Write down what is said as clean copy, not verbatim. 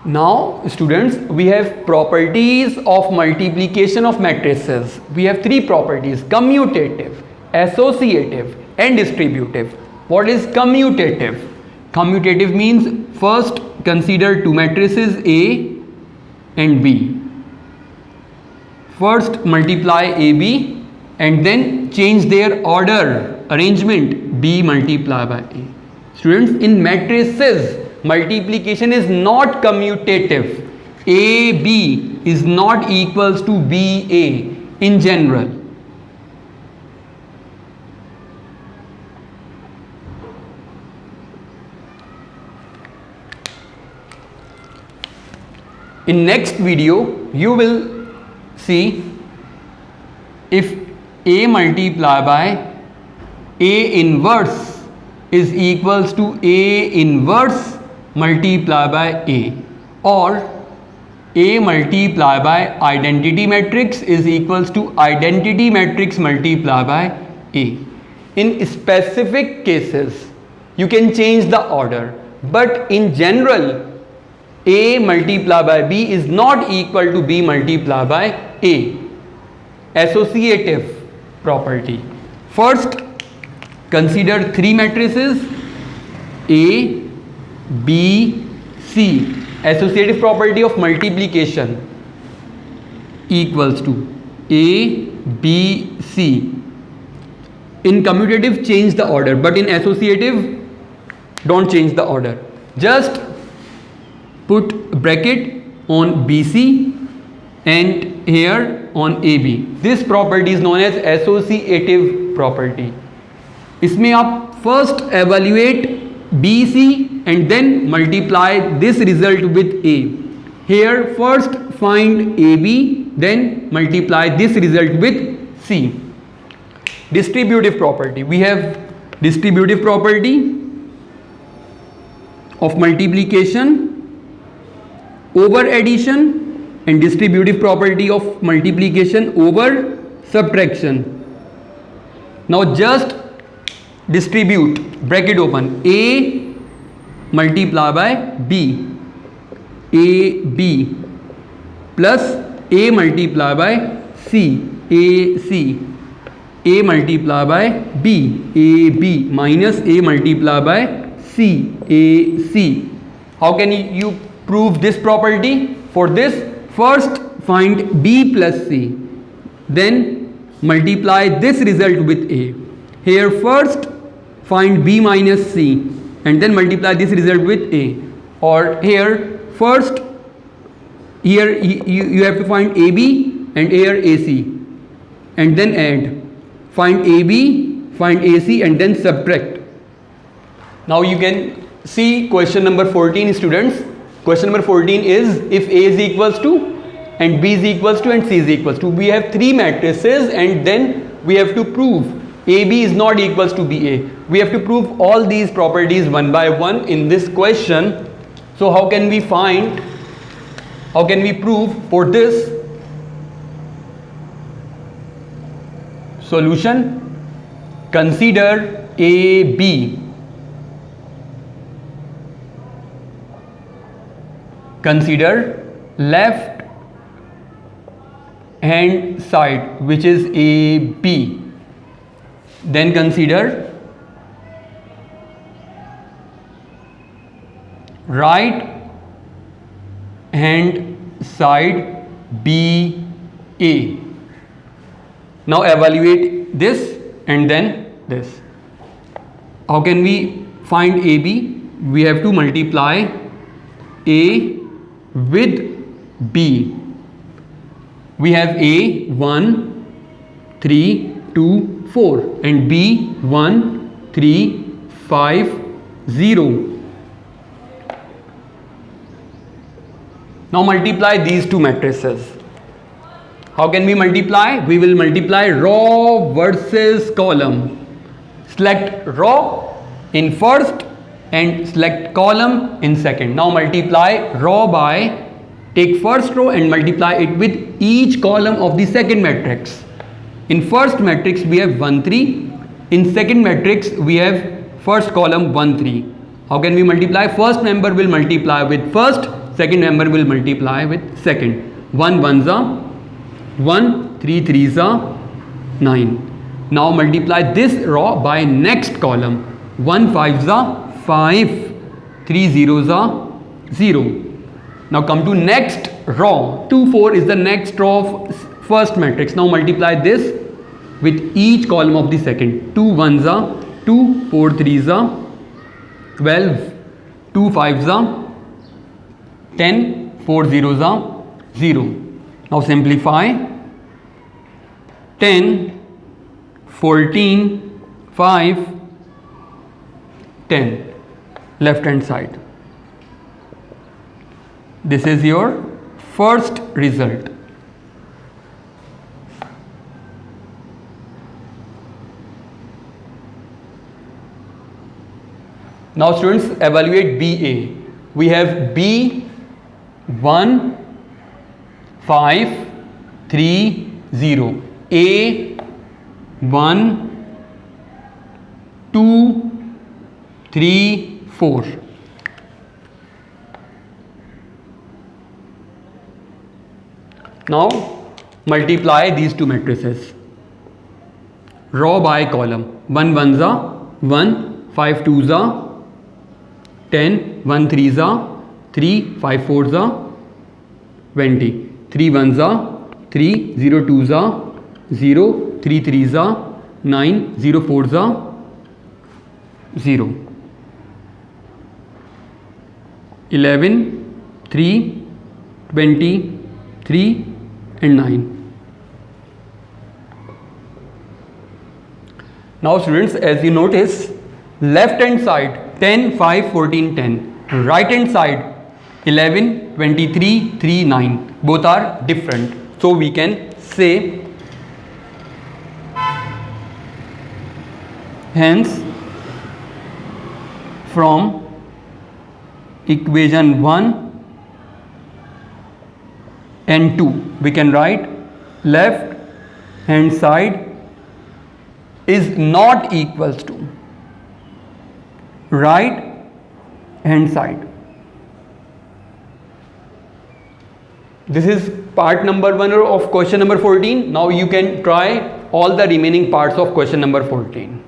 Now students, we have properties of multiplication of matrices. We have three properties: commutative, associative and distributive. What is commutative? Commutative means first consider two matrices A and B. First multiply AB and then change their order, arrangement, B multiplied by A. Students, in matrices, multiplication is not commutative. AB is not equals to BA in general. In next video, you will see if A multiplied by A inverse is equals to A inverse multiplied by A, or A multiplied by identity matrix is equals to identity matrix multiplied by A. In specific cases, you can change the order, but in general, A multiplied by B is not equal to B multiplied by A. Associative property. First, consider three matrices A, B, C. Associative property of multiplication equals to A, B, C. In commutative, change the order, but in associative, don't change the order. Just put bracket on BC and here on AB. This property is known as associative property. इसमें आप first evaluate BC and then multiply this result with A. Here first find AB, then multiply this result with C. Distributive property. We have distributive property of multiplication over addition and distributive property of multiplication over subtraction. Now just distribute, bracket open, A multiply by B, AB plus A multiply by C, AC, A multiply by B, AB minus A multiply by C, AC. How can you prove this property? For this, first find B plus C, then multiply this result with A. Here first find B minus C and then multiply this result with A. Or here first, here you have to find AB and here AC and then add. Find AB, find AC and then subtract. Now you can see question number 14, students. Question number 14 is if A is equals to and B is equals to and C is equals to. We have three matrices and then we have to prove AB is not equals to BA. We have to prove all these properties one by one in this question. So how can we prove for this? Solution: consider AB. Consider left hand side, which is AB. Then consider right hand side BA. Now evaluate this and then this. How can we find AB? We have to multiply A with B. We have A 1, 3, 2, 4 and B 1, 3, 5, 0. Now multiply these two matrices. How can we multiply? We will multiply row versus column. Select row in first and select column in second. Now multiply row by, take first row and multiply it with each column of the second matrix. In first matrix we have 1, 3. In second matrix we have first column 1, 3. How can we multiply? First member will multiply with first, second member will multiply with second. 1 ones are 1, 3 threes are 9. Now multiply this row by next column. 1 fives are 5, 3 zeros are 0. Now come to next row. 2 4 is the next row of first matrix. Now multiply this with each column of the second. 2 ones are 2, 4 threes are 12, 2 fives are 10, 4 zeros are 0. Now simplify. 10, 14, 5, 10. Left hand side. This is your first result. Now students, evaluate BA. We have B 1, 5, 3, 0. A 1, 2, 3, 4. Now multiply these two matrices. Row by column. 1 ones are 1, 5 twos are 10, 1 threes are 3, 5 fours are 20, 3 ones are 3, 0 twos are 0, 3 threes are 9, 0 fours are 0. 11, 3, 20, 3 and 9. Now students, as you notice, left hand side 10, 5, 14, 10. Right hand side 11, 23, 3, 9. Both are different. So we can say, hence from equation 1 and 2 we can write left hand side is not equals to right hand side. This is part number 1 of question number 14. Now you can try all the remaining parts of question number 14.